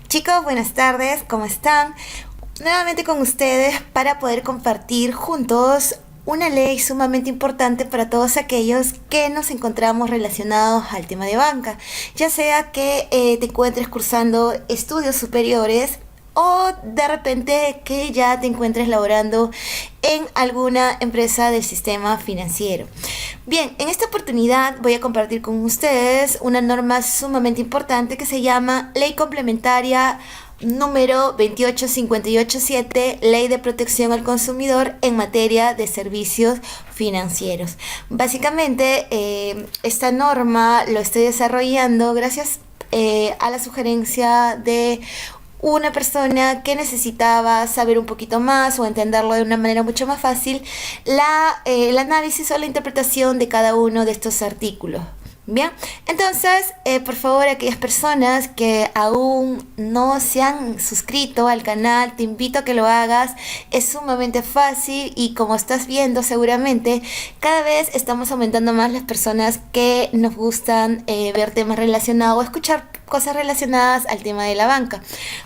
Chicos, buenas tardes, ¿cómo están? Nuevamente con ustedes para poder compartir juntos una ley sumamente importante para todos aquellos que nos encontramos relacionados al tema de banca, ya sea que te encuentres cursando estudios superiores o de repente que ya te encuentres laborando en alguna empresa del sistema financiero. Bien, en esta oportunidad voy a compartir con ustedes una norma sumamente importante que se llama Ley Complementaria número 28587, Ley de Protección al Consumidor en materia de servicios financieros. Básicamente, esta norma lo estoy desarrollando gracias a la sugerencia de una persona que necesitaba saber un poquito más o entenderlo de una manera mucho más fácil, el análisis o la interpretación de cada uno de estos artículos. Bien, entonces, por favor, aquellas personas que aún no se han suscrito al canal, te invito a que lo hagas. Es sumamente fácil y como estás viendo seguramente, cada vez estamos aumentando más las personas que nos gustan ver temas relacionados o escuchar cosas relacionadas al tema de la banca.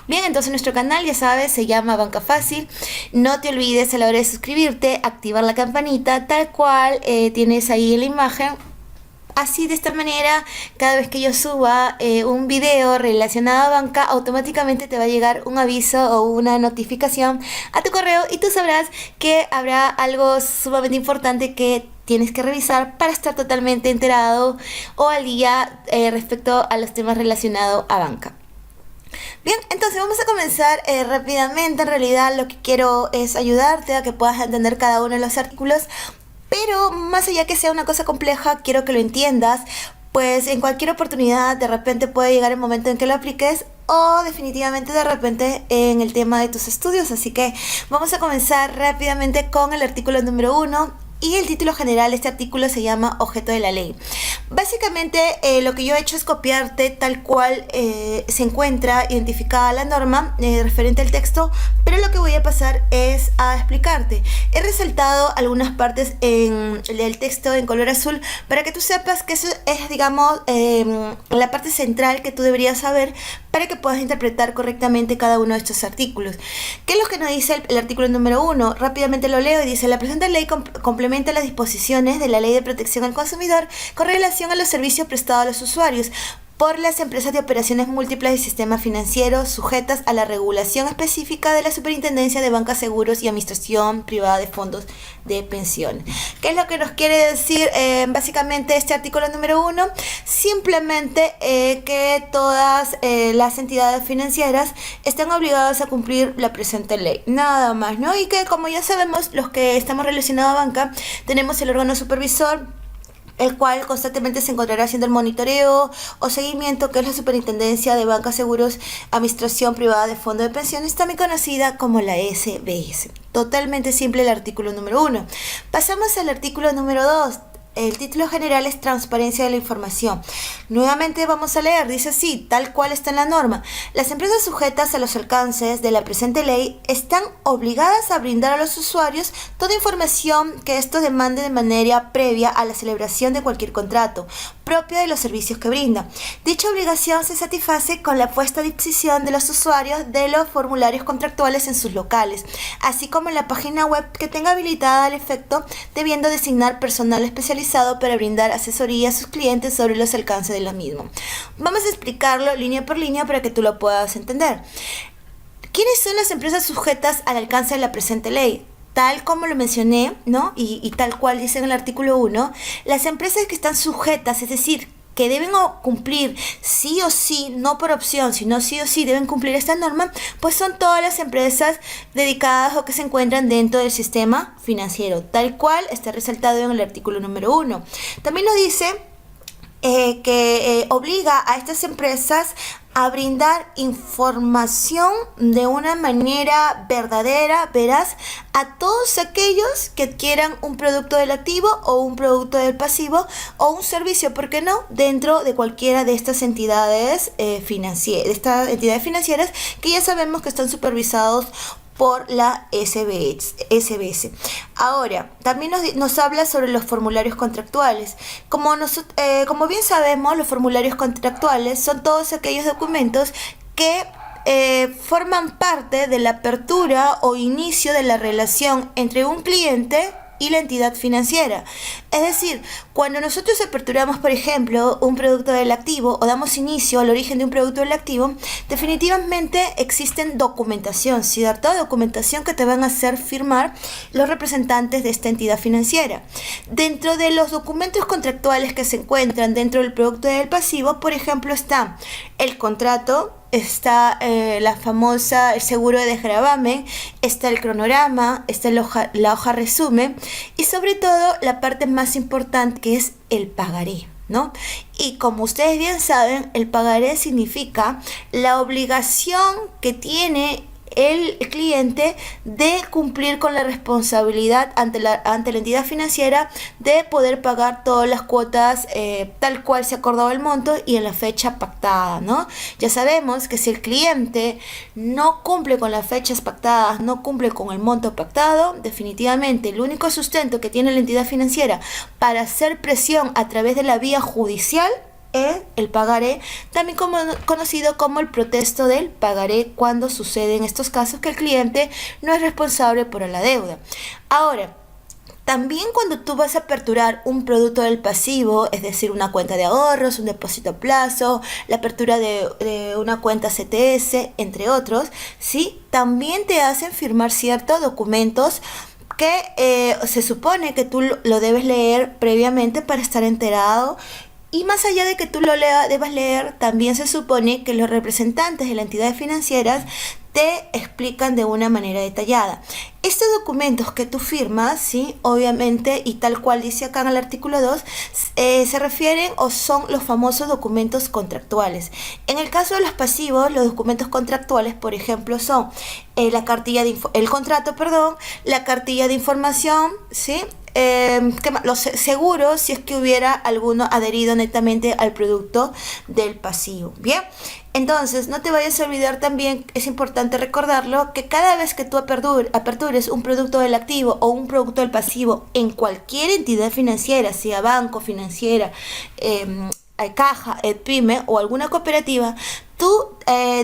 Bien, entonces nuestro canal, ya sabes, se llama Banca Fácil. No te olvides a la hora de suscribirte, activar la campanita, tal cual tienes ahí en la imagen. Así, de esta manera, cada vez que yo suba un video relacionado a banca, automáticamente te va a llegar un aviso o una notificación a tu correo y tú sabrás que habrá algo sumamente importante que tienes que revisar para estar totalmente enterado o al día respecto a los temas relacionados a banca. Bien, entonces vamos a comenzar rápidamente. En realidad lo que quiero es ayudarte a que puedas entender cada uno de los artículos. Pero más allá que sea una cosa compleja, quiero que lo entiendas, pues en cualquier oportunidad de repente puede llegar el momento en que lo apliques o definitivamente de repente en el tema de tus estudios. Así que vamos a comenzar rápidamente con el artículo número 1 y el título general de este artículo se llama Objeto de la ley. Básicamente lo que yo he hecho es copiarte tal cual se encuentra identificada la norma referente al texto, pero lo que voy a pasar es a explicarte. He resaltado algunas partes en el texto en color azul para que tú sepas que eso es, digamos, la parte central que tú deberías saber para que puedas interpretar correctamente cada uno de estos artículos. ¿Qué es lo que nos dice el artículo número 1? Rápidamente lo leo y dice: la presente ley complementa las disposiciones de la Ley de Protección al Consumidor con relación a los servicios prestados a los usuarios por las empresas de operaciones múltiples y sistemas financieros sujetas a la regulación específica de la Superintendencia de Bancas, Seguros y Administración Privada de Fondos de Pensiones. ¿Qué es lo que nos quiere decir básicamente este artículo número 1? Simplemente que todas las entidades financieras están obligadas a cumplir la presente ley. Nada más, ¿no? Y que, como ya sabemos, los que estamos relacionados a banca, tenemos el órgano supervisor, el cual constantemente se encontrará haciendo el monitoreo o seguimiento, que es la Superintendencia de Bancas, Seguros, Administración Privada de Fondos de Pensiones, también conocida como la SBS. Totalmente simple el artículo número 1. Pasamos al artículo número 2. El título general es Transparencia de la Información. Nuevamente vamos a leer, dice así, tal cual está en la norma. Las empresas sujetas a los alcances de la presente ley están obligadas a brindar a los usuarios toda información que estos demanden de manera previa a la celebración de cualquier contrato, propia de los servicios que brinda. Dicha obligación se satisface con la puesta a disposición de los usuarios de los formularios contractuales en sus locales, así como en la página web que tenga habilitada al efecto, debiendo designar personal especializado para brindar asesoría a sus clientes sobre los alcances de la misma. Vamos a explicarlo línea por línea para que tú lo puedas entender. ¿Quiénes son las empresas sujetas al alcance de la presente ley? Tal como lo mencioné, ¿no? Y tal cual dice en el artículo 1, las empresas que están sujetas, es decir, que deben cumplir sí o sí, no por opción, sino sí o sí deben cumplir esta norma, pues son todas las empresas dedicadas o que se encuentran dentro del sistema financiero, tal cual está resaltado en el artículo número 1. También nos dice que obliga a estas empresas a brindar información de una manera verdadera, veraz, a todos aquellos que adquieran un producto del activo o un producto del pasivo o un servicio, ¿por qué no?, dentro de cualquiera de estas entidades financieras que ya sabemos que están supervisados por la SBS. Ahora, también nos habla sobre los formularios contractuales. Como bien sabemos, los formularios contractuales son todos aquellos documentos que forman parte de la apertura o inicio de la relación entre un cliente y la entidad financiera. Es decir, cuando nosotros aperturamos, por ejemplo, un producto del activo o damos inicio al origen de un producto del activo, definitivamente existen documentación, ¿cierto? Documentación que te van a hacer firmar los representantes de esta entidad financiera. Dentro de los documentos contractuales que se encuentran dentro del producto del pasivo, por ejemplo, está el contrato, está la famosa el seguro de desgravamen, está el cronograma, está la hoja resumen y sobre todo la parte más importante que es el pagaré, ¿no? Y como ustedes bien saben, el pagaré significa la obligación que tiene el cliente de cumplir con la responsabilidad ante la entidad financiera de poder pagar todas las cuotas tal cual se acordó el monto y en la fecha pactada, ¿no? Ya sabemos que si el cliente no cumple con las fechas pactadas, no cumple con el monto pactado, definitivamente el único sustento que tiene la entidad financiera para hacer presión a través de la vía judicial es el pagaré, también conocido como el protesto del pagaré, cuando sucede en estos casos que el cliente no es responsable por la deuda. Ahora, también cuando tú vas a aperturar un producto del pasivo, es decir, una cuenta de ahorros, un depósito a plazo, la apertura de una cuenta CTS, entre otros, ¿sí? También te hacen firmar ciertos documentos que se supone que tú lo debes leer previamente para estar enterado. Y más allá de que tú lo debas leer, también se supone que los representantes de las entidades financieras te explican de una manera detallada. Estos documentos que tú firmas, ¿sí? Obviamente, y tal cual dice acá en el artículo 2, se refieren o son los famosos documentos contractuales. En el caso de los pasivos, los documentos contractuales, por ejemplo, son el contrato, la cartilla de información, ¿sí? Los seguros, si es que hubiera alguno adherido netamente al producto del pasivo. Bien, entonces no te vayas a olvidar también, es importante recordarlo, que cada vez que tú apertures un producto del activo o un producto del pasivo en cualquier entidad financiera, sea banco, financiera, caja, pyme o alguna cooperativa, tú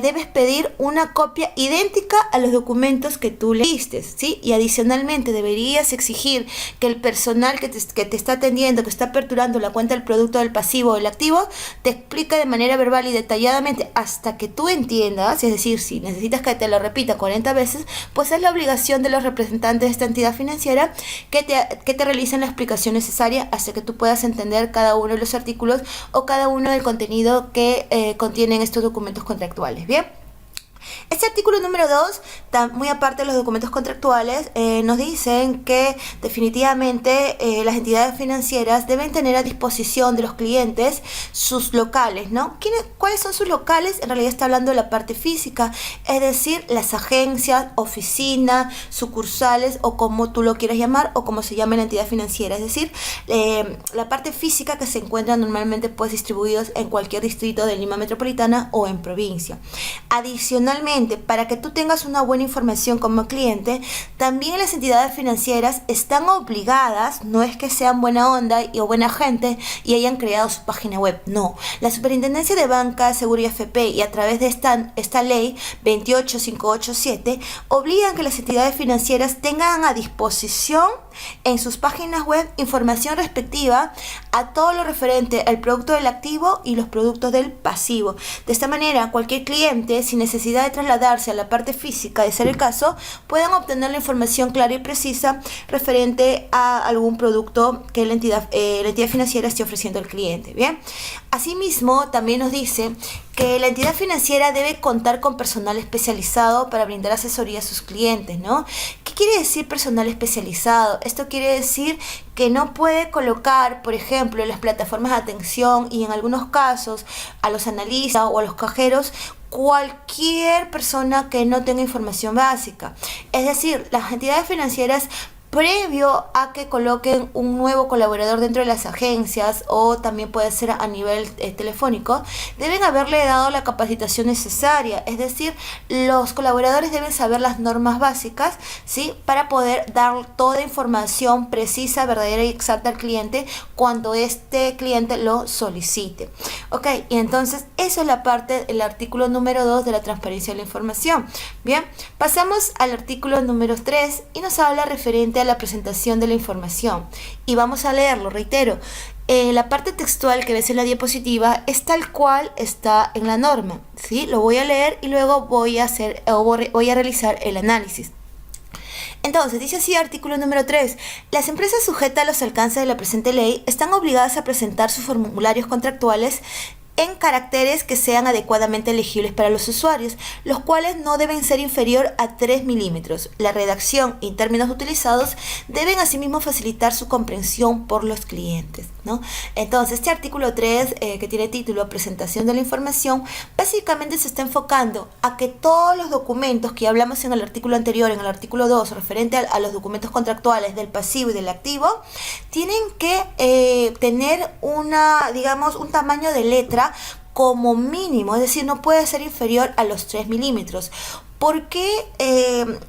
debes pedir una copia idéntica a los documentos que tú leíste, ¿sí? Y adicionalmente deberías exigir que el personal que te está atendiendo, que está aperturando la cuenta del producto del pasivo o del activo, te explique de manera verbal y detalladamente hasta que tú entiendas. Es decir, si necesitas que te lo repita 40 veces, pues es la obligación de los representantes de esta entidad financiera que te realicen la explicación necesaria hasta que tú puedas entender cada uno de los artículos o cada uno del contenido que contienen estos documentos contractuales. Bien, este artículo número 2, muy aparte de los documentos contractuales, nos dicen que definitivamente las entidades financieras deben tener a disposición de los clientes sus locales, ¿no? ¿Cuáles son sus locales? En realidad está hablando de la parte física, es decir, las agencias, oficinas, sucursales o como tú lo quieras llamar o como se llame la entidad financiera, es decir, la parte física que se encuentra normalmente pues distribuidos en cualquier distrito de Lima Metropolitana o en provincia. Adicionalmente, para que tú tengas una buena información como cliente, también las entidades financieras están obligadas, no es que sean buena onda o buena gente y hayan creado su página web, no. La Superintendencia de Banca, Seguro y AFP, y a través de esta ley 28587, obligan que las entidades financieras tengan a disposición en sus páginas web información respectiva a todo lo referente al producto del activo y los productos del pasivo. De esta manera, cualquier cliente, sin necesidad de trasladarse a la parte física, de ser el caso, puedan obtener la información clara y precisa referente a algún producto que la entidad financiera esté ofreciendo al cliente. Bien, asimismo, también nos dice que la entidad financiera debe contar con personal especializado para brindar asesoría a sus clientes, ¿no? ¿Qué quiere decir personal especializado? Esto quiere decir que no puede colocar, por ejemplo, en las plataformas de atención y en algunos casos a los analistas o a los cajeros cualquier persona que no tenga información básica. Es decir, las entidades financieras previo a que coloquen un nuevo colaborador dentro de las agencias o también puede ser a nivel telefónico, deben haberle dado la capacitación necesaria, es decir, los colaboradores deben saber las normas básicas, ¿sí? Para poder dar toda información precisa, verdadera y exacta al cliente cuando este cliente lo solicite. Ok, y entonces eso es la parte del artículo número 2 de la transparencia de la información. Bien, pasamos al artículo número 3 y nos habla referente a la presentación de la información. Y vamos a leerlo, reitero. La parte textual que ves en la diapositiva es tal cual está en la norma, ¿sí? Lo voy a leer y luego voy a realizar el análisis. Entonces, dice así artículo número 3. Las empresas sujetas a los alcances de la presente ley están obligadas a presentar sus formularios contractuales en caracteres que sean adecuadamente legibles para los usuarios, los cuales no deben ser inferior a 3 milímetros. La redacción y términos utilizados deben asimismo facilitar su comprensión por los clientes, ¿no? Entonces, este artículo 3, que tiene título Presentación de la información, básicamente se está enfocando a que todos los documentos que hablamos en el artículo anterior, en el artículo 2, referente a los documentos contractuales del pasivo y del activo, tienen que tener un tamaño de letra como mínimo, es decir, no puede ser inferior a los 3 milímetros. Porque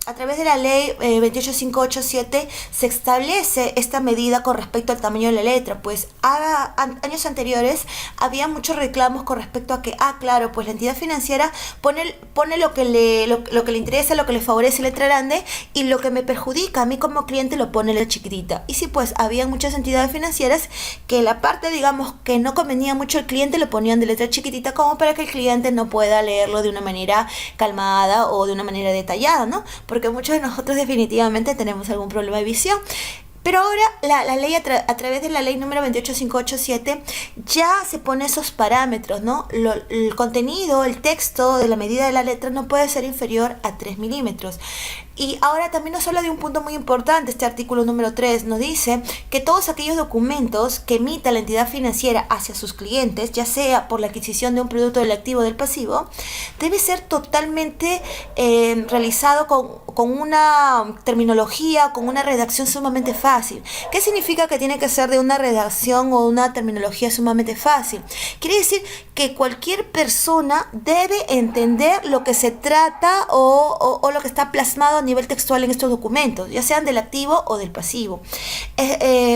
a través de la ley 28587 se establece esta medida con respecto al tamaño de la letra? Pues años anteriores había muchos reclamos con respecto a que, claro, pues la entidad financiera pone lo que le interesa, lo que le favorece letra grande, y lo que me perjudica a mí como cliente lo pone letra chiquitita. Y sí, pues había muchas entidades financieras que la parte, digamos, que no convenía mucho al cliente lo ponían de letra chiquitita, como para que el cliente no pueda leerlo de una manera calmada o de una manera detallada, ¿no? Porque muchos de nosotros definitivamente tenemos algún problema de visión. Pero ahora la ley a través de la ley número 28587 ya se pone esos parámetros, ¿no? El contenido, el texto de la medida de la letra no puede ser inferior a 3 milímetros. Y ahora también nos habla de un punto muy importante. Este artículo número 3 nos dice que todos aquellos documentos que emita la entidad financiera hacia sus clientes, ya sea por la adquisición de un producto del activo o del pasivo, debe ser totalmente realizado con una terminología, con una redacción sumamente fácil. ¿Qué significa que tiene que ser de una redacción o una terminología sumamente fácil? Quiere decir que cualquier persona debe entender lo que se trata o lo que está plasmado a nivel textual en estos documentos, ya sean del activo o del pasivo.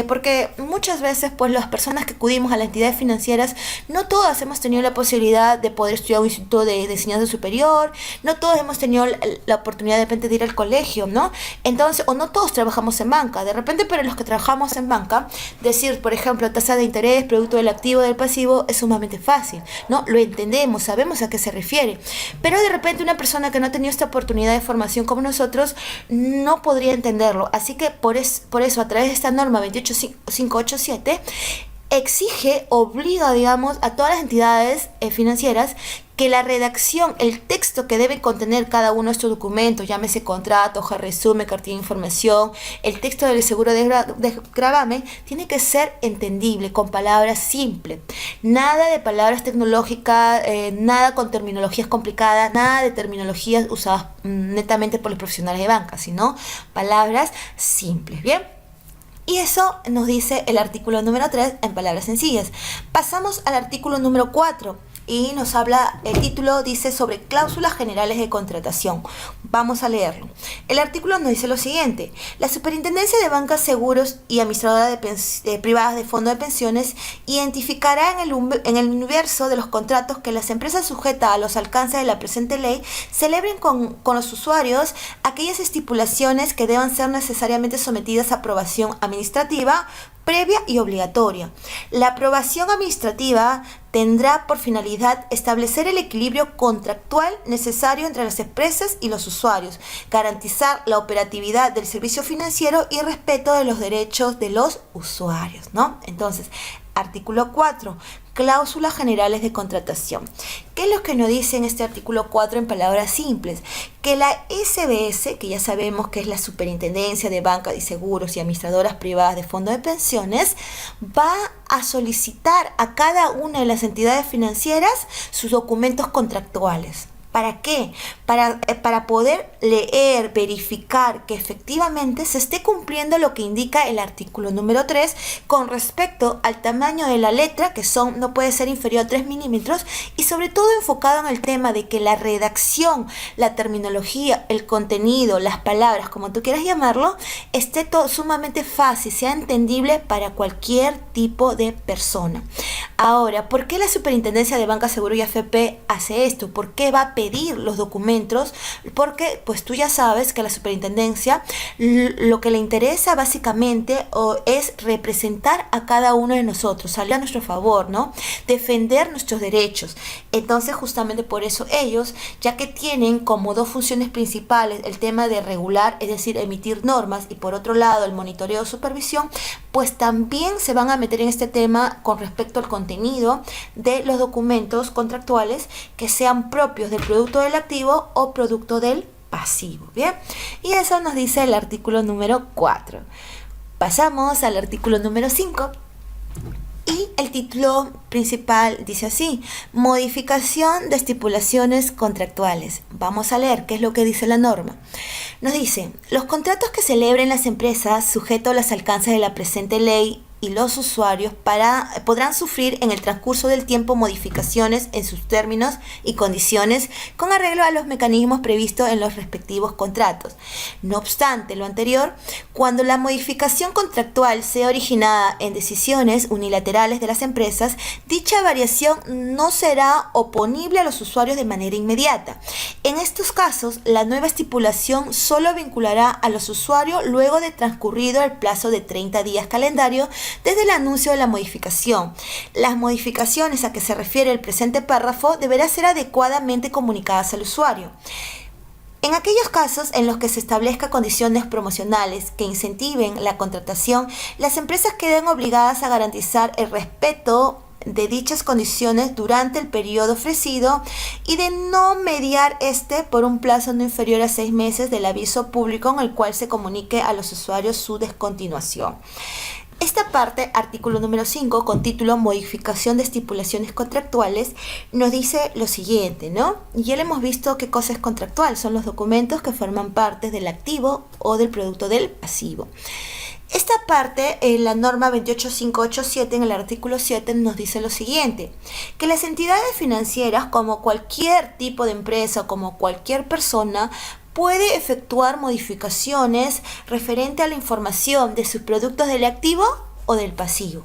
Porque muchas veces, pues, las personas que acudimos a las entidades financieras, no todas hemos tenido la posibilidad de poder estudiar un instituto de enseñanza superior, no todos hemos tenido la oportunidad de repente de ir al colegio, ¿no? Entonces, o no todos trabajamos en banca. De repente, para los que trabajamos en banca, decir, por ejemplo, tasa de interés, producto del activo o del pasivo, es sumamente fácil, ¿no? Lo entendemos, sabemos a qué se refiere. Pero de repente una persona que no ha tenido esta oportunidad de formación como nosotros no podría entenderlo. Así que por eso a través de esta norma 28587 obliga, digamos, a todas las entidades financieras que la redacción, el texto que debe contener cada uno de estos documentos, llámese contrato, hoja resumen, cartilla de información, el texto del seguro de gravamen, tiene que ser entendible, con palabras simples. Nada de palabras tecnológicas, nada con terminologías complicadas, nada de terminologías usadas netamente por los profesionales de banca, sino palabras simples, ¿bien? Y eso nos dice el artículo número 3 en palabras sencillas. Pasamos al artículo número 4. Y nos habla, el título dice sobre cláusulas generales de contratación. Vamos a leerlo. El artículo nos dice lo siguiente: la Superintendencia de Bancas, Seguros y Administradoras privadas de fondos de pensiones identificará en el universo de los contratos que las empresas sujetas a los alcances de la presente ley celebren con los usuarios aquellas estipulaciones que deban ser necesariamente sometidas a aprobación administrativa previa y obligatoria. La aprobación administrativa tendrá por finalidad establecer el equilibrio contractual necesario entre las empresas y los usuarios, garantizar la operatividad del servicio financiero y respeto de los derechos de los usuarios, ¿no? Entonces, artículo 4. Cláusulas generales de contratación. ¿Qué es lo que nos dice en este artículo 4 en palabras simples? Que la SBS, que ya sabemos que es la Superintendencia de Bancas y Seguros y Administradoras Privadas de Fondos de Pensiones, va a solicitar a cada una de las entidades financieras sus documentos contractuales. ¿Para qué? Para poder leer, verificar que efectivamente se esté cumpliendo lo que indica el artículo número 3 con respecto al tamaño de la letra, que no puede ser inferior a 3 milímetros, y sobre todo enfocado en el tema de que la redacción, la terminología, el contenido, las palabras, como tú quieras llamarlo, esté todo sumamente fácil, sea entendible para cualquier tipo de persona. Ahora, ¿por qué la Superintendencia de Banca, Seguro y AFP hace esto? ¿Por qué va a pedir los documentos? Porque pues tú ya sabes que a la Superintendencia lo que le interesa básicamente es representar a cada uno de nosotros, salir a nuestro favor, ¿no? Defender nuestros derechos. Entonces justamente por eso ellos, ya que tienen como dos funciones principales el tema de regular, es decir, emitir normas, y por otro lado el monitoreo o supervisión, pues también se van a meter en este tema con respecto al contenido de los documentos contractuales que sean propios del producto del activo o producto del pasivo. Bien, y eso nos dice el artículo número 4. Pasamos al artículo número 5. Y el título principal dice así: modificación de estipulaciones contractuales. Vamos a leer qué es lo que dice la norma. Nos dice: los contratos que celebren las empresas sujetos a los alcances de la presente ley y los usuarios podrán sufrir en el transcurso del tiempo modificaciones en sus términos y condiciones con arreglo a los mecanismos previstos en los respectivos contratos. No obstante lo anterior, cuando la modificación contractual sea originada en decisiones unilaterales de las empresas, dicha variación no será oponible a los usuarios de manera inmediata. En estos casos, la nueva estipulación solo vinculará a los usuarios luego de transcurrido el plazo de 30 días calendario desde el anuncio de la modificación. Las modificaciones a que se refiere el presente párrafo deberán ser adecuadamente comunicadas al usuario. En aquellos casos en los que se establezcan condiciones promocionales que incentiven la contratación, las empresas quedan obligadas a garantizar el respeto de dichas condiciones durante el periodo ofrecido y de no mediar por un plazo no inferior a 6 meses del aviso público en el cual se comunique a los usuarios su descontinuación. Esta parte, artículo número 5, con título Modificación de estipulaciones contractuales, nos dice lo siguiente, ¿no? Ya le hemos visto qué cosa es contractual, son los documentos que forman parte del activo o del producto del pasivo. Esta parte, en la norma 28587, en el artículo 7, nos dice lo siguiente: que las entidades financieras, como cualquier tipo de empresa, como cualquier persona, puede efectuar modificaciones referente a la información de sus productos del activo o del pasivo.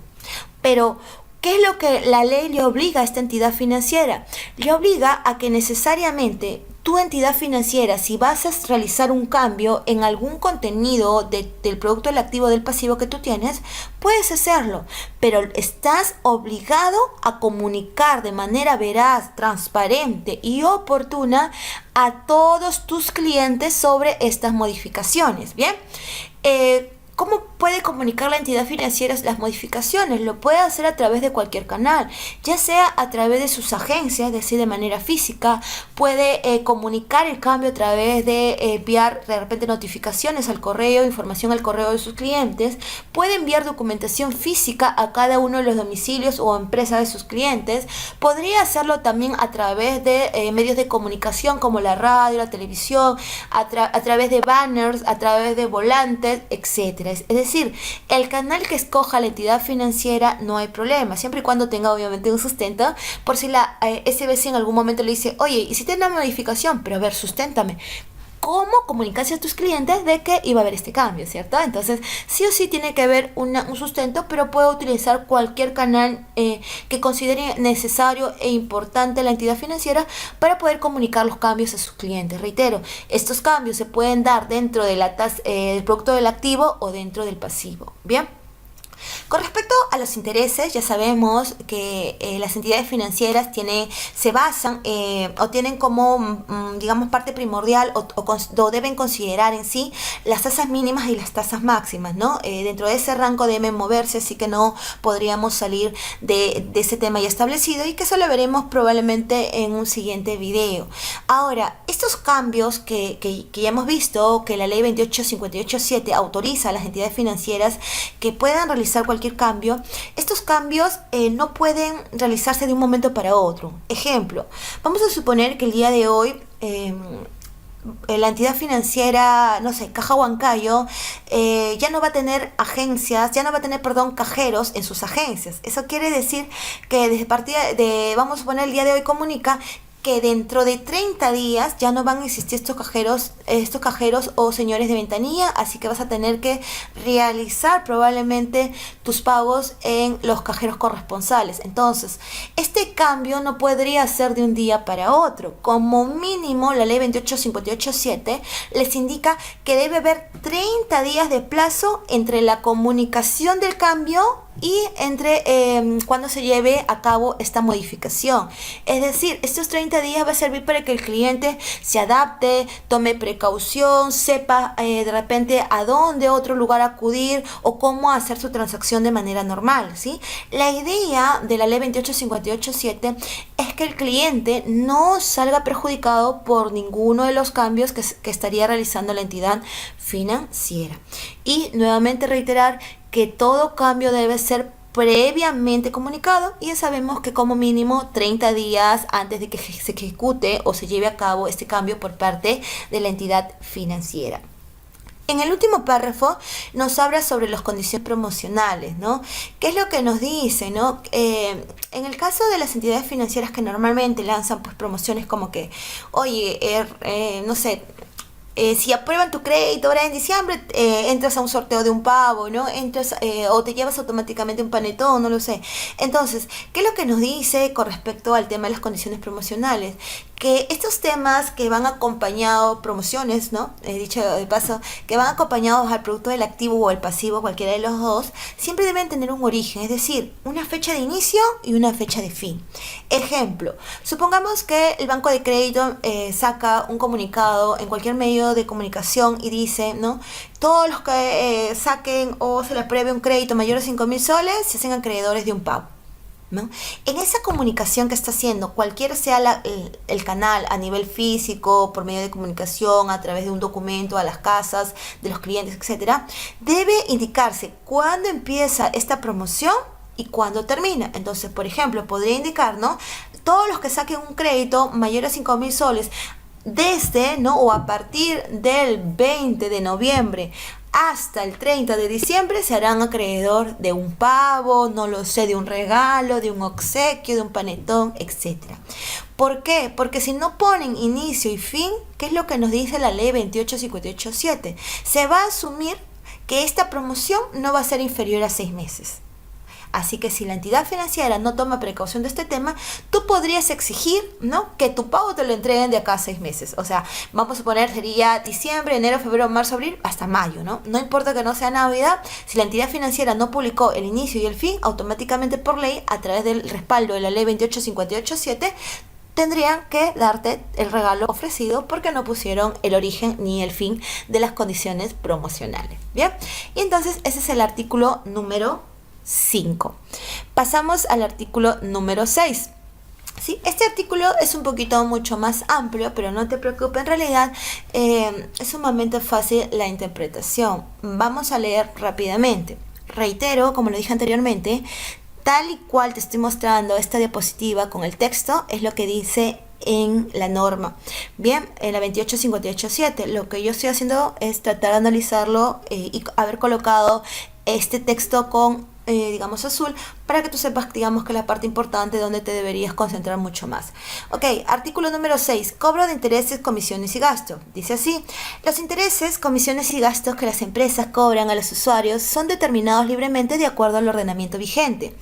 Pero, ¿qué es lo que la ley le obliga a esta entidad financiera? Le obliga a que necesariamente tu entidad financiera, si vas a realizar un cambio en algún contenido del producto del activo o del pasivo que tú tienes, puedes hacerlo, pero estás obligado a comunicar de manera veraz, transparente y oportuna a todos tus clientes sobre estas modificaciones. Bien, ¿cómo puede comunicar la entidad financiera las modificaciones? Lo puede hacer a través de cualquier canal, ya sea a través de sus agencias, es decir, de manera física. Puede comunicar el cambio a través de enviar de repente notificaciones al correo, información al correo de sus clientes. Puede enviar documentación física a cada uno de los domicilios o empresas de sus clientes. Podría hacerlo también a través de medios de comunicación como la radio, la televisión, a través de banners, a través de volantes, etcétera. Es decir, el canal que escoja la entidad financiera no hay problema, siempre y cuando tenga obviamente un sustento, por si la SBC en algún momento le dice: oye, hiciste una modificación, pero a ver, susténtame. ¿Cómo comunicarse a tus clientes de que iba a haber este cambio, cierto? Entonces, sí o sí tiene que haber un sustento, pero puede utilizar cualquier canal que considere necesario e importante la entidad financiera para poder comunicar los cambios a sus clientes. Reitero, estos cambios se pueden dar dentro de del producto del activo o dentro del pasivo. Bien. Con respecto a los intereses, ya sabemos que las entidades financieras se basan o tienen como, digamos, parte primordial o deben considerar en sí las tasas mínimas y las tasas máximas, ¿no? Dentro de ese rango deben moverse, así que no podríamos salir de ese tema ya establecido, y que eso lo veremos probablemente en un siguiente video. Ahora, estos cambios que ya hemos visto, que la ley 28587 autoriza a las entidades financieras que puedan realizar realizar cualquier cambio, estos cambios no pueden realizarse de un momento para otro. Ejemplo, vamos a suponer que el día de hoy la entidad financiera, no sé, Caja Huancayo, ya no va a tener agencias, ya no va a tener, perdón, cajeros en sus agencias. Eso quiere decir que desde partida de, vamos a suponer, el día de hoy comunica que dentro de 30 días ya no van a existir estos cajeros o señores de ventanilla, así que vas a tener que realizar probablemente tus pagos en los cajeros corresponsales. Entonces, este cambio no podría ser de un día para otro. Como mínimo, la ley 28587 les indica que debe haber 30 días de plazo entre la comunicación del cambio y entre cuando se lleve a cabo esta modificación. Es decir, estos 30 días va a servir para que el cliente se adapte, tome precaución, sepa de repente a dónde otro lugar acudir o cómo hacer su transacción de manera normal, ¿sí? La idea de la ley 28587 es que el cliente no salga perjudicado por ninguno de los cambios que estaría realizando la entidad financiera. Y nuevamente reiterar que todo cambio debe ser previamente comunicado y ya sabemos que como mínimo 30 días antes de que se ejecute o se lleve a cabo este cambio por parte de la entidad financiera. En el último párrafo nos habla sobre las condiciones promocionales, ¿no? ¿Qué es lo que nos dice, no? En el caso de las entidades financieras que normalmente lanzan pues promociones como que, oye, no sé, si aprueban tu crédito ahora en diciembre, entras a un sorteo de un pavo, ¿no? Entras o te llevas automáticamente un panetón, no lo sé. Entonces, ¿qué es lo que nos dice con respecto al tema de las condiciones promocionales? Que estos temas que van acompañados, promociones, ¿no? Dicho de paso, que van acompañados al producto del activo o el pasivo, cualquiera de los dos, siempre deben tener un origen, es decir, una fecha de inicio y una fecha de fin. Ejemplo, supongamos que el banco de crédito saca un comunicado en cualquier medio de comunicación y dice, ¿no? Todos los que saquen o se les apruebe un crédito mayor a 5.000 soles se hacen acreedores de un pago, ¿no? En esa comunicación que está haciendo, cualquiera sea el canal a nivel físico, por medio de comunicación, a través de un documento a las casas de los clientes, etcétera, debe indicarse cuándo empieza esta promoción y cuándo termina. Entonces, por ejemplo, podría indicar, ¿no? Todos los que saquen un crédito mayor a 5.000 soles desde, ¿no? O a partir del 20 de noviembre hasta el 30 de diciembre se harán acreedor de un pavo, no lo sé, de un regalo, de un obsequio, de un panetón, etc. ¿Por qué? Porque si no ponen inicio y fin, ¿qué es lo que nos dice la ley 28587? Se va a asumir que esta promoción no va a ser inferior a 6 meses. Así que si la entidad financiera no toma precaución de este tema, tú podrías exigir, ¿no? Que tu pago te lo entreguen de acá a 6 meses. O sea, vamos a poner, sería diciembre, enero, febrero, marzo, abril, hasta mayo, ¿no? No importa que no sea Navidad, si la entidad financiera no publicó el inicio y el fin, automáticamente por ley, a través del respaldo de la ley 28587, tendrían que darte el regalo ofrecido porque no pusieron el origen ni el fin de las condiciones promocionales. Bien, y entonces ese es el artículo número 5. Pasamos al artículo número 6. ¿Sí? Este artículo es un poquito mucho más amplio, pero no te preocupes, en realidad es sumamente fácil la interpretación. Vamos a leer rápidamente. Reitero, como lo dije anteriormente, tal y cual te estoy mostrando esta diapositiva con el texto, es lo que dice en la norma. Bien, en la 28587, lo que yo estoy haciendo es tratar de analizarlo y haber colocado este texto con digamos azul, para que tú sepas, digamos, que la parte importante donde te deberías concentrar mucho más. Ok, artículo número 6, cobro de intereses, comisiones y gastos. Dice así: los intereses, comisiones y gastos que las empresas cobran a los usuarios son determinados libremente de acuerdo al ordenamiento vigente.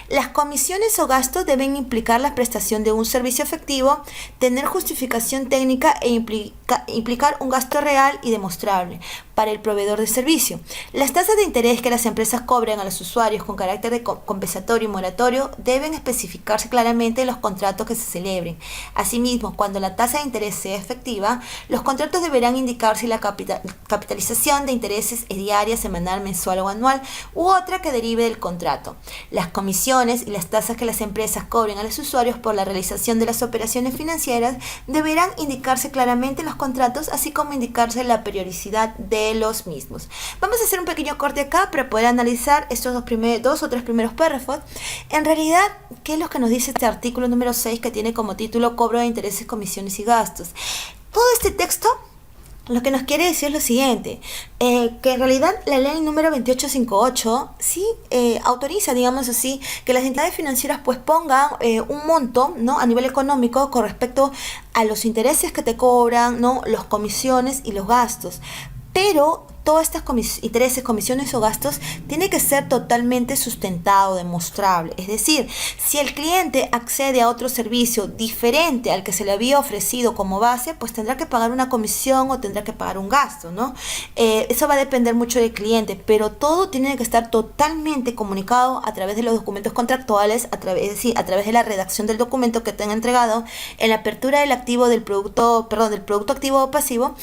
Las comisiones o gastos deben implicar la prestación de un servicio efectivo, tener justificación técnica e implicar un gasto real y demostrable para el proveedor de servicio. Las tasas de interés que las empresas cobran a los usuarios con carácter de compensación indemnizatorio y moratorio deben especificarse claramente en los contratos que se celebren. Asimismo, cuando la tasa de interés sea efectiva, los contratos deberán indicar si la capitalización de intereses es diaria, semanal, mensual o anual u otra que derive del contrato. Las comisiones y las tasas que las empresas cobren a los usuarios por la realización de las operaciones financieras deberán indicarse claramente en los contratos, así como indicarse la periodicidad de los mismos. Vamos a hacer un pequeño corte acá para poder analizar estos dos o tres primeros párrafos. En realidad, ¿qué es lo que nos dice este artículo número 6 que tiene como título Cobro de intereses, comisiones y gastos? Todo este texto lo que nos quiere decir es lo siguiente, que en realidad la ley número 2858 sí autoriza, digamos así, que las entidades financieras pues pongan un monto, ¿no?, a nivel económico con respecto a los intereses que te cobran, ¿no?, las comisiones y los gastos. Pero todas estas intereses, comisiones o gastos tiene que ser totalmente sustentado, demostrable. Es decir, si el cliente accede a otro servicio diferente al que se le había ofrecido como base, pues tendrá que pagar una comisión o tendrá que pagar un gasto, ¿no? Eso va a depender mucho del cliente, pero todo tiene que estar totalmente comunicado a través de los documentos contractuales, a través de la redacción del documento que te han entregado en la apertura del activo del producto activo o pasivo,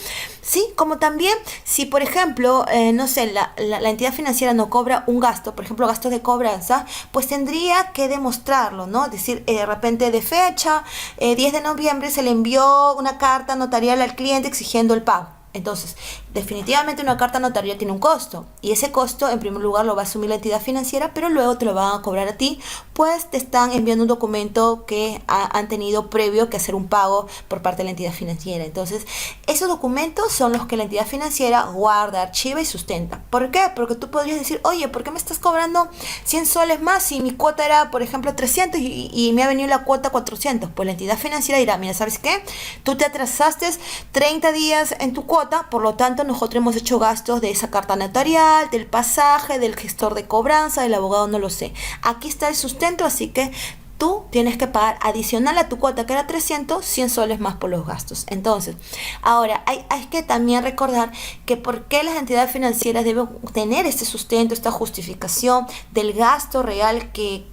sí, como también si por ejemplo, no sé, la entidad financiera no cobra un gasto, por ejemplo, gastos de cobranza, pues tendría que demostrarlo, ¿no? Es decir, de repente de fecha, 10 de noviembre se le envió una carta notarial al cliente exigiendo el pago. Entonces, definitivamente una carta notarial tiene un costo y ese costo en primer lugar lo va a asumir la entidad financiera, pero luego te lo van a cobrar a ti, pues te están enviando un documento que han tenido previo que hacer un pago por parte de la entidad financiera. Entonces, esos documentos son los que la entidad financiera guarda, archiva y sustenta. ¿Por qué? Porque tú podrías decir, oye, ¿por qué me estás cobrando 100 soles más si mi cuota era, por ejemplo, 300 y me ha venido la cuota 400? Pues la entidad financiera dirá, mira, ¿sabes qué? Tú te atrasaste 30 días en tu cuota, por lo tanto nosotros hemos hecho gastos de esa carta notarial, del pasaje, del gestor de cobranza, del abogado, no lo sé. Aquí está el sustento, así que tú tienes que pagar adicional a tu cuota que era 300, 100 soles más por los gastos. Entonces, ahora hay que también recordar que por qué las entidades financieras deben tener este sustento, esta justificación del gasto real que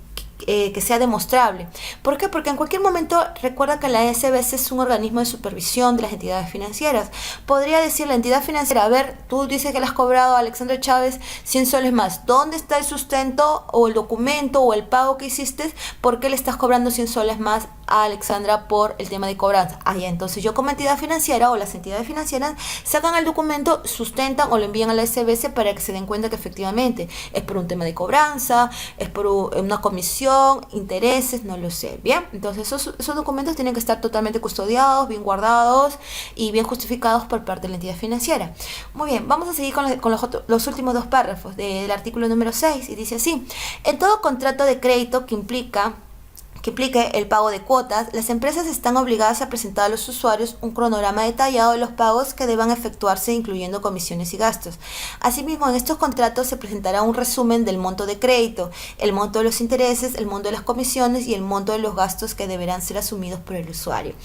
sea demostrable. ¿Por qué? Porque en cualquier momento recuerda que la SBS es un organismo de supervisión de las entidades financieras. Podría decir la entidad financiera, a ver, tú dices que le has cobrado a Alexandra Chávez 100 soles más. ¿Dónde está el sustento o el documento o el pago que hiciste? ¿Por qué le estás cobrando 100 soles más a Alexandra por el tema de cobranza? Ya, entonces yo como entidad financiera o las entidades financieras sacan el documento, sustentan o lo envían a la SBS para que se den cuenta que efectivamente es por un tema de cobranza, es por una comisión, intereses, no lo sé, ¿bien? Entonces esos documentos tienen que estar totalmente custodiados, bien guardados y bien justificados por parte de la entidad financiera. Muy bien, vamos a seguir con los últimos dos párrafos del artículo número 6 y dice así: en todo contrato de crédito que implique el pago de cuotas, las empresas están obligadas a presentar a los usuarios un cronograma detallado de los pagos que deban efectuarse, incluyendo comisiones y gastos. Asimismo, en estos contratos se presentará un resumen del monto de crédito, el monto de los intereses, el monto de las comisiones y el monto de los gastos que deberán ser asumidos por el usuario.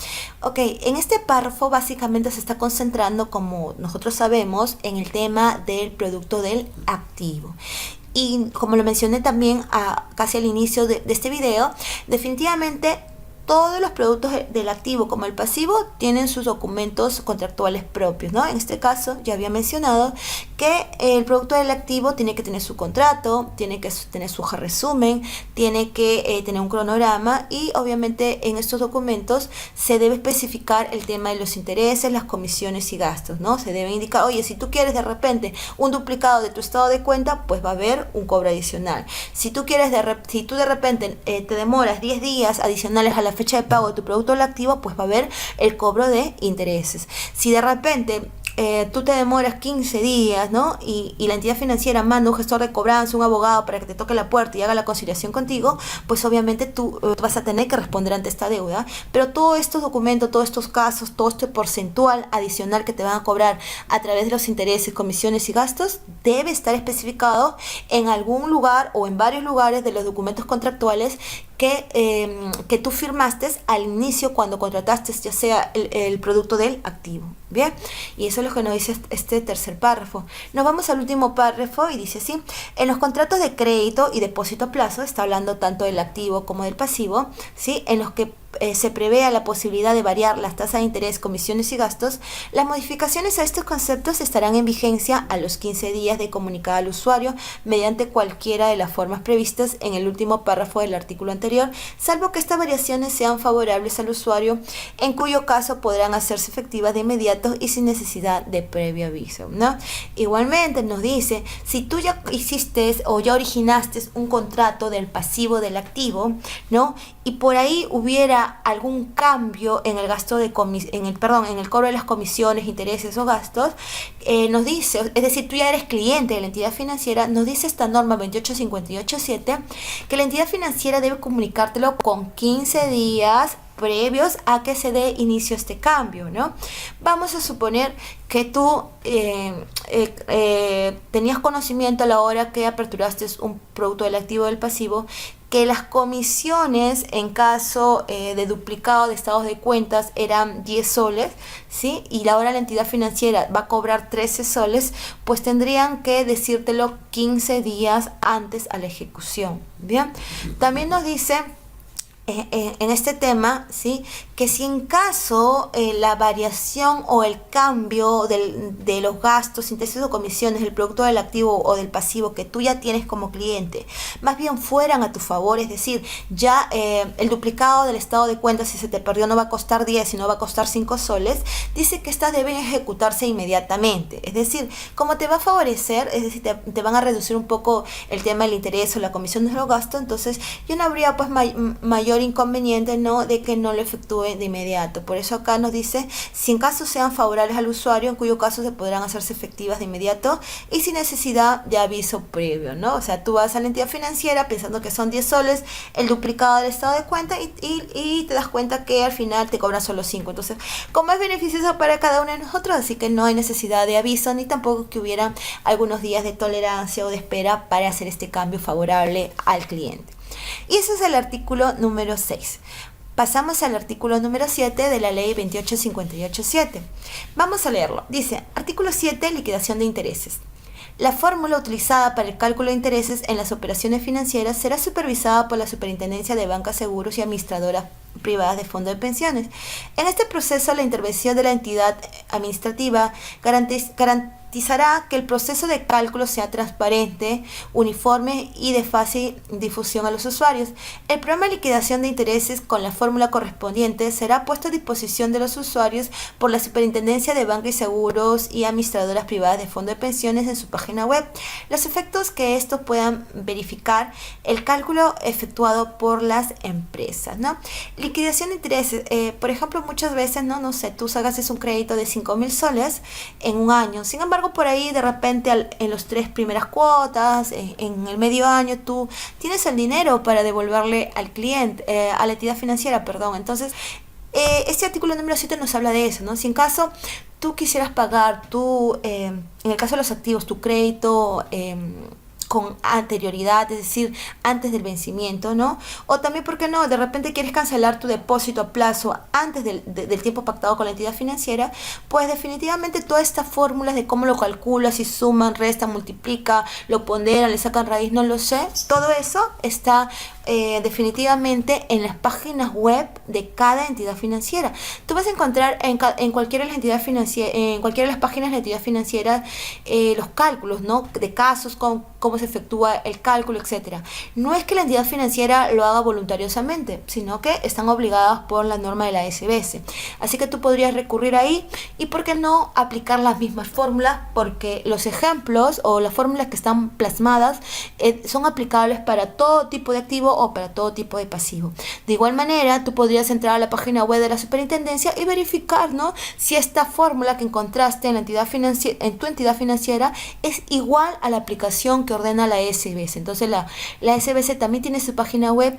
Ok, en este párrafo básicamente se está concentrando, como nosotros sabemos, en el tema del producto del activo. Y como lo mencioné también casi al inicio de este video, definitivamente todos los productos del activo como el pasivo tienen sus documentos contractuales propios, ¿no? En este caso ya había mencionado que el producto del activo tiene que tener su contrato, tiene que tener su resumen, tiene que tener un cronograma y obviamente en estos documentos se debe especificar el tema de los intereses, las comisiones y gastos, ¿no? Se debe indicar, oye, si tú quieres de repente un duplicado de tu estado de cuenta, pues va a haber un cobro adicional. Si tú de repente te demoras 10 días adicionales a la fecha de pago de tu producto del activo, pues va a haber el cobro de intereses. Si de repente tú te demoras 15 días, ¿no? Y la entidad financiera manda un gestor de cobranza, un abogado para que te toque la puerta y haga la conciliación contigo, pues obviamente tú vas a tener que responder ante esta deuda. Pero todos estos documentos, todos estos casos, todo este porcentual adicional que te van a cobrar a través de los intereses, comisiones y gastos, debe estar especificado en algún lugar o en varios lugares de los documentos contractuales que tú firmaste al inicio cuando contrataste ya sea el producto del activo. Bien, y eso es lo que nos dice este tercer párrafo. Nos vamos al último párrafo y dice así: en los contratos de crédito y depósito a plazo, está hablando tanto del activo como del pasivo, ¿sí? En los que se prevea la posibilidad de variar las tasas de interés, comisiones y gastos, las modificaciones a estos conceptos estarán en vigencia a los 15 días de comunicado al usuario mediante cualquiera de las formas previstas en el último párrafo del artículo anterior, salvo que estas variaciones sean favorables al usuario, en cuyo caso podrán hacerse efectivas de inmediato y sin necesidad de previo aviso, ¿no? Igualmente nos dice, si tú ya hiciste o ya originaste un contrato del pasivo del activo, ¿no? Y por ahí hubiera algún cambio en el gasto de en el cobro de las comisiones, intereses o gastos, nos dice, es decir, tú ya eres cliente de la entidad financiera, nos dice esta norma 28587 que la entidad financiera debe comunicártelo con 15 días previos a que se dé inicio a este cambio, ¿no? Vamos a suponer que tú tenías conocimiento a la hora que aperturaste un producto del activo o del pasivo, que las comisiones en caso de duplicado de estados de cuentas eran 10 soles, ¿sí? Y ahora la entidad financiera va a cobrar 13 soles, pues tendrían que decírtelo 15 días antes a la ejecución, ¿bien? También nos dice en este tema, ¿sí? Que si en caso la variación o el cambio de los gastos, intereses o comisiones del producto del activo o del pasivo que tú ya tienes como cliente, más bien fueran a tu favor, es decir, ya el duplicado del estado de cuentas, si se te perdió, no va a costar 10, sino va a costar 5 soles, dice que estas deben ejecutarse inmediatamente. Es decir, como te va a favorecer, es decir, te van a reducir un poco el tema del interés o la comisión de los gastos, entonces yo no habría pues mayor inconveniente, ¿no?, de que no lo efectúe de inmediato. Por eso acá nos dice, si en caso sean favorables al usuario, en cuyo caso se podrán hacerse efectivas de inmediato y sin necesidad de aviso previo, ¿no? O sea, tú vas a la entidad financiera pensando que son 10 soles el duplicado del estado de cuenta y te das cuenta que al final te cobran solo 5. Entonces, como es beneficioso para cada uno de nosotros, así que no hay necesidad de aviso ni tampoco que hubiera algunos días de tolerancia o de espera para hacer este cambio favorable al cliente. Y ese es el artículo número 6. Pasamos al artículo número 7 de la ley 28587. Vamos a leerlo. Dice, artículo 7, liquidación de intereses. La fórmula utilizada para el cálculo de intereses en las operaciones financieras será supervisada por la Superintendencia de Bancas, Seguros y Administradoras Privadas de Fondos de Pensiones. En este proceso, la intervención de la entidad administrativa garantizará que el proceso de cálculo sea transparente, uniforme y de fácil difusión a los usuarios. El programa de liquidación de intereses con la fórmula correspondiente será puesto a disposición de los usuarios por la Superintendencia de Bancos y Seguros y Administradoras Privadas de Fondos de Pensiones en su página web. Los efectos que estos puedan verificar el cálculo efectuado por las empresas, ¿no? Liquidación de intereses, por ejemplo, muchas veces, no sé, tú sacas un crédito de 5.000 soles en un año. Sin embargo, por ahí de repente en los 3 primeras cuotas, en el medio año, tú tienes el dinero para devolverle al cliente, a la entidad financiera, perdón. Entonces, este artículo número 7 nos habla de eso, ¿no? Si en caso tú quisieras pagar en el caso de los activos, tu crédito con anterioridad, es decir, antes del vencimiento, ¿no? O también, ¿por qué no? De repente quieres cancelar tu depósito a plazo antes del tiempo pactado con la entidad financiera, pues definitivamente todas estas fórmulas de cómo lo calculas, si suman, restan, multiplica, lo ponderan, le sacan raíz, no lo sé, todo eso está definitivamente en las páginas web de cada entidad financiera. Tú vas a encontrar en cualquiera de las entidades financieras, en cualquiera de las páginas de la entidad financiera, los cálculos, ¿no?, de casos, cómo se efectúa el cálculo, etcétera. No es que la entidad financiera lo haga voluntariosamente, sino que están obligadas por la norma de la SBS. Así que tú podrías recurrir ahí y, ¿por qué no aplicar las mismas fórmulas? Porque los ejemplos o las fórmulas que están plasmadas son aplicables para todo tipo de activo o para todo tipo de pasivo. De igual manera, tú podrías entrar a la página web de la Superintendencia y verificar, ¿no?, si esta fórmula que encontraste en tu entidad financiera es igual a la aplicación que ordena la SBS. Entonces la SBS también tiene su página web.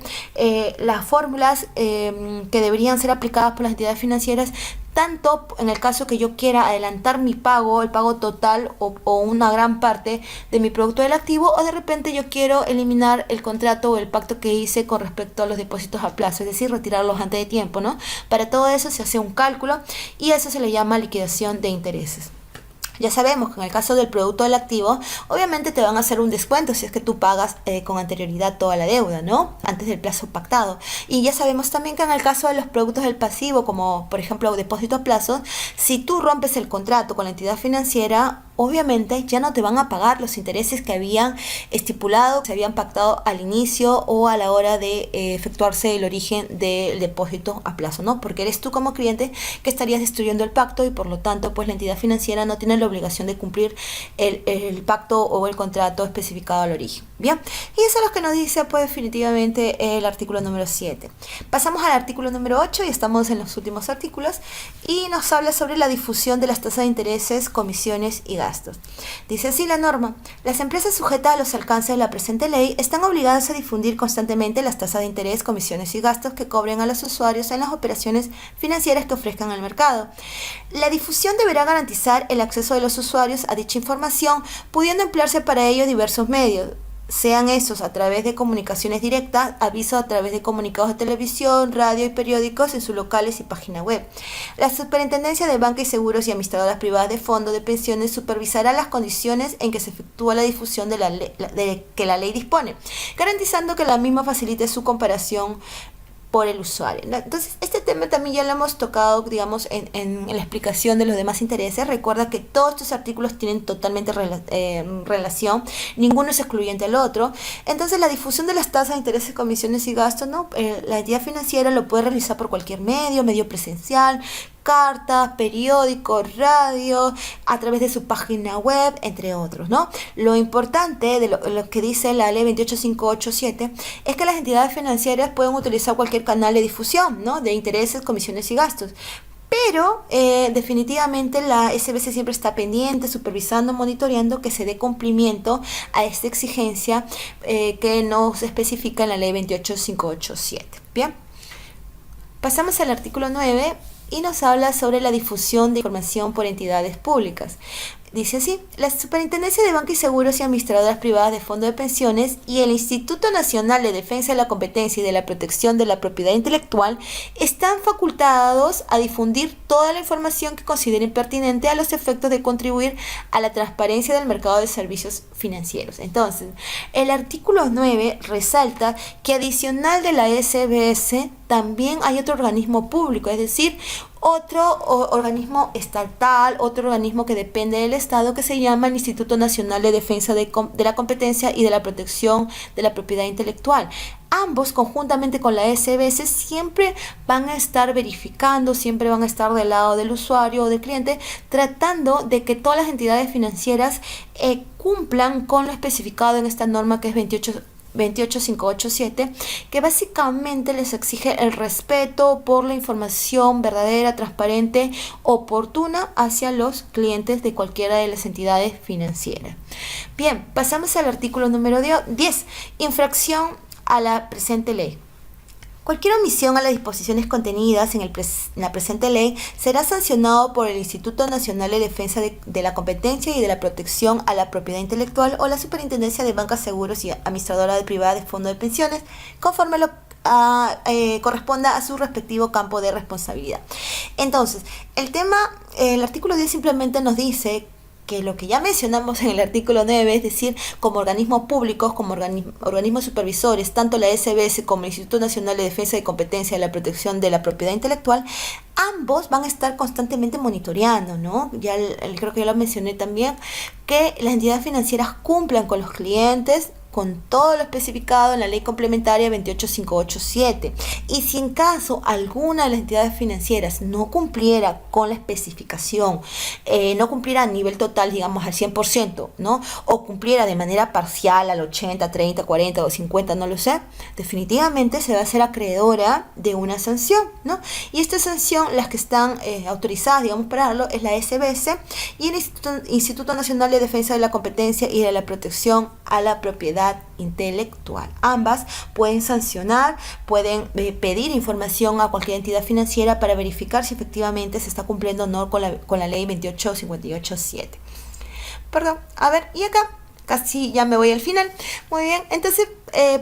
Las fórmulas que deberían ser aplicadas por las entidades financieras tanto en el caso que yo quiera adelantar mi pago, el pago total o una gran parte de mi producto del activo, o de repente yo quiero eliminar el contrato o el pacto que hice con respecto a los depósitos a plazo, es decir, retirarlos antes de tiempo, ¿no? Para todo eso se hace un cálculo y eso se le llama liquidación de intereses. Ya sabemos que en el caso del producto del activo, obviamente te van a hacer un descuento si es que tú pagas con anterioridad toda la deuda, ¿no? Antes del plazo pactado. Y ya sabemos también que en el caso de los productos del pasivo, como por ejemplo depósito a plazo, si tú rompes el contrato con la entidad financiera, obviamente ya no te van a pagar los intereses que habían estipulado, que se habían pactado al inicio o a la hora de efectuarse el origen del depósito a plazo, ¿no? Porque eres tú como cliente que estarías destruyendo el pacto y por lo tanto pues la entidad financiera no tiene la obligación de cumplir el pacto o el contrato especificado al origen. Bien, y eso es lo que nos dice pues definitivamente el artículo número 7. Pasamos al artículo número 8 y estamos en los últimos artículos y nos habla sobre la difusión de las tasas de intereses, comisiones y gastos. Dice así la norma: las empresas sujetas a los alcances de la presente ley están obligadas a difundir constantemente las tasas de interés, comisiones y gastos que cobren a los usuarios en las operaciones financieras que ofrezcan al mercado. La difusión deberá garantizar el acceso de los usuarios a dicha información, pudiendo emplearse para ello diversos medios, sean esos a través de comunicaciones directas, avisos a través de comunicados de televisión, radio y periódicos en sus locales y página web. La Superintendencia de Banca y Seguros y Administradoras Privadas de Fondos de Pensiones supervisará las condiciones en que se efectúa la difusión de que la ley dispone, garantizando que la misma facilite su comparación por el usuario. Entonces, este tema también ya lo hemos tocado, digamos, en la explicación de los demás intereses. Recuerda que todos estos artículos tienen totalmente relación, ninguno es excluyente al otro. Entonces, la difusión de las tasas de intereses, comisiones y gastos, ¿no? La entidad financiera lo puede realizar por cualquier medio presencial, cartas, periódicos, radio, a través de su página web, entre otros, ¿no? Lo importante de lo que dice la ley 28587 es que las entidades financieras pueden utilizar cualquier canal de difusión, ¿no? De intereses, comisiones y gastos. Pero definitivamente la SBC siempre está pendiente, supervisando, monitoreando que se dé cumplimiento a esta exigencia que nos especifica en la ley 28587. Bien, pasamos al artículo 9. Y nos habla sobre la difusión de información por entidades públicas. Dice así: la Superintendencia de Banca y Seguros y Administradoras Privadas de Fondos de Pensiones y el Instituto Nacional de Defensa de la Competencia y de la Protección de la Propiedad Intelectual están facultados a difundir toda la información que consideren pertinente a los efectos de contribuir a la transparencia del mercado de servicios financieros. Entonces, el artículo 9 resalta que adicional de la SBS también hay otro organismo público, es decir, otro organismo estatal, otro organismo que depende del Estado, que se llama el Instituto Nacional de Defensa de la Competencia y de la Protección de la Propiedad Intelectual. Ambos, conjuntamente con la SBS, siempre van a estar verificando, siempre van a estar del lado del usuario o del cliente, tratando de que todas las entidades financieras cumplan con lo especificado en esta norma que es 28587, que básicamente les exige el respeto por la información verdadera, transparente, oportuna hacia los clientes de cualquiera de las entidades financieras. Bien, pasamos al artículo número 10, infracción a la presente ley. Cualquier omisión a las disposiciones contenidas en la presente ley será sancionado por el Instituto Nacional de Defensa de la Competencia y de la Protección a la Propiedad Intelectual o la Superintendencia de Bancas, Seguros y Administradora Privada de Fondos de Pensiones, conforme corresponda a su respectivo campo de responsabilidad. Entonces, el artículo 10 simplemente nos dice que lo que ya mencionamos en el artículo 9, es decir, como organismos públicos, como organismos supervisores, tanto la SBS como el Instituto Nacional de Defensa de Competencia de la Protección de la Propiedad Intelectual, ambos van a estar constantemente monitoreando, ¿no? Creo que ya lo mencioné también, que las entidades financieras cumplan con los clientes, con todo lo especificado en la ley complementaria 28587. Y si en caso alguna de las entidades financieras no cumpliera con la especificación, no cumpliera a nivel total, digamos al 100%, ¿no? O cumpliera de manera parcial al 80, 30, 40 o 50, no lo sé, definitivamente se va a hacer acreedora de una sanción, ¿no? Y esta sanción, las que están autorizadas, digamos, para darlo, es la SBS y el Instituto Nacional de Defensa de la Competencia y de la Protección a la Propiedad propiedad intelectual. Ambas pueden sancionar, pueden pedir información a cualquier entidad financiera para verificar si efectivamente se está cumpliendo o no con la ley 28587. Perdón, a ver, y acá casi ya me voy al final. Muy bien, entonces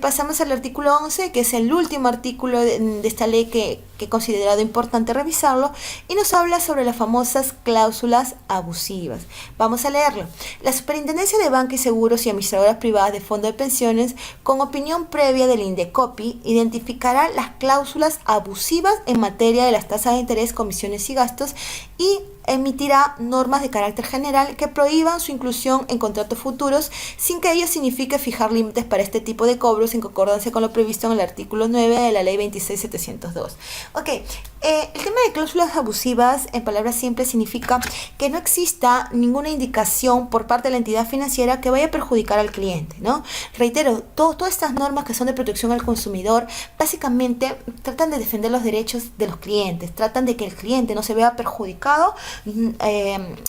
pasamos al artículo 11, que es el último artículo de esta ley que he considerado importante revisarlo, y nos habla sobre las famosas cláusulas abusivas. Vamos a leerlo. La Superintendencia de Banca y Seguros y Administradoras Privadas de Fondos de Pensiones, con opinión previa del INDECOPI, identificará las cláusulas abusivas en materia de las tasas de interés, comisiones y gastos, y emitirá normas de carácter general que prohíban su inclusión en contratos futuros, sin que ello signifique fijar límites para este tipo de cobros en concordancia con lo previsto en el artículo 9 de la ley 26702. Ok, el tema de cláusulas abusivas, en palabras simples, significa que no exista ninguna indicación por parte de la entidad financiera que vaya a perjudicar al cliente, ¿no? Reitero, todas estas normas que son de protección al consumidor básicamente tratan de defender los derechos de los clientes, tratan de que el cliente no se vea perjudicado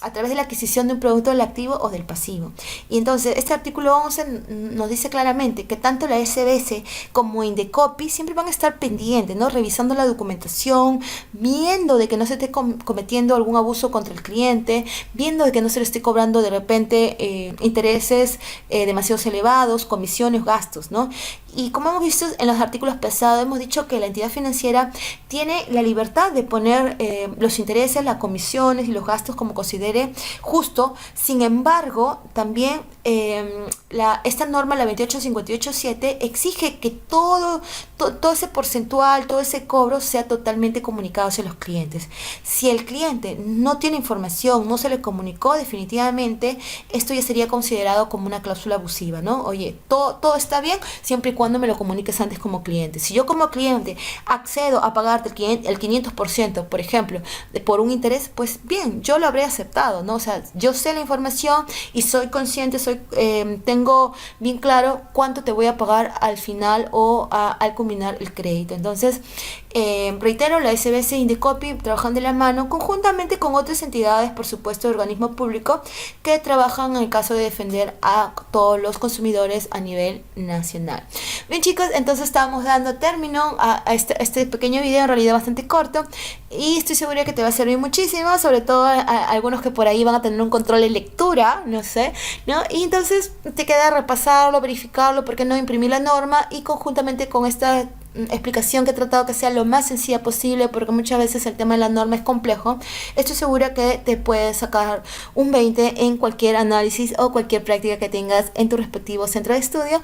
a través de la adquisición de un producto del activo o del pasivo. Y entonces este artículo 11 nos dice claramente que tanto la SBS como INDECOPI siempre van a estar pendientes, ¿no? Revisando la documentación, viendo de que no se esté cometiendo algún abuso contra el cliente, viendo de que no se le esté cobrando de repente intereses demasiado elevados, comisiones, gastos, ¿no? Y como hemos visto en los artículos pasados, hemos dicho que la entidad financiera tiene la libertad de poner los intereses, las comisiones y los gastos como considere justo. Sin embargo, también esta norma, la 28587, exige que todo ese porcentual, todo ese cobro sea totalmente comunicado hacia los clientes. Si el cliente no tiene información, no se le comunicó, definitivamente esto ya sería considerado como una cláusula abusiva, ¿no? Oye, todo está bien siempre y cuando me lo comuniques antes como cliente. Si yo como cliente accedo a pagarte el 500%, por ejemplo, por un interés, pues bien, yo lo habré aceptado, ¿no? O sea, yo sé la información y soy consciente, tengo bien claro cuánto te voy a pagar al final o al culminar el crédito. Entonces, reitero, la SBS y INDECOPI trabajan de la mano conjuntamente con otras entidades, por supuesto, de organismo público, que trabajan en el caso de defender a todos los consumidores a nivel nacional. Bien, chicos, entonces estamos dando término a este pequeño video, en realidad bastante corto, y estoy segura que te va a servir muchísimo, sobre todo a algunos que por ahí van a tener un control de lectura, no sé, ¿no? Y entonces te queda repasarlo, verificarlo, porque no imprimir la norma, y conjuntamente con esta explicación que he tratado que sea lo más sencilla posible, porque muchas veces el tema de la norma es complejo, estoy segura que te puedes sacar un 20 en cualquier análisis o cualquier práctica que tengas en tu respectivo centro de estudio.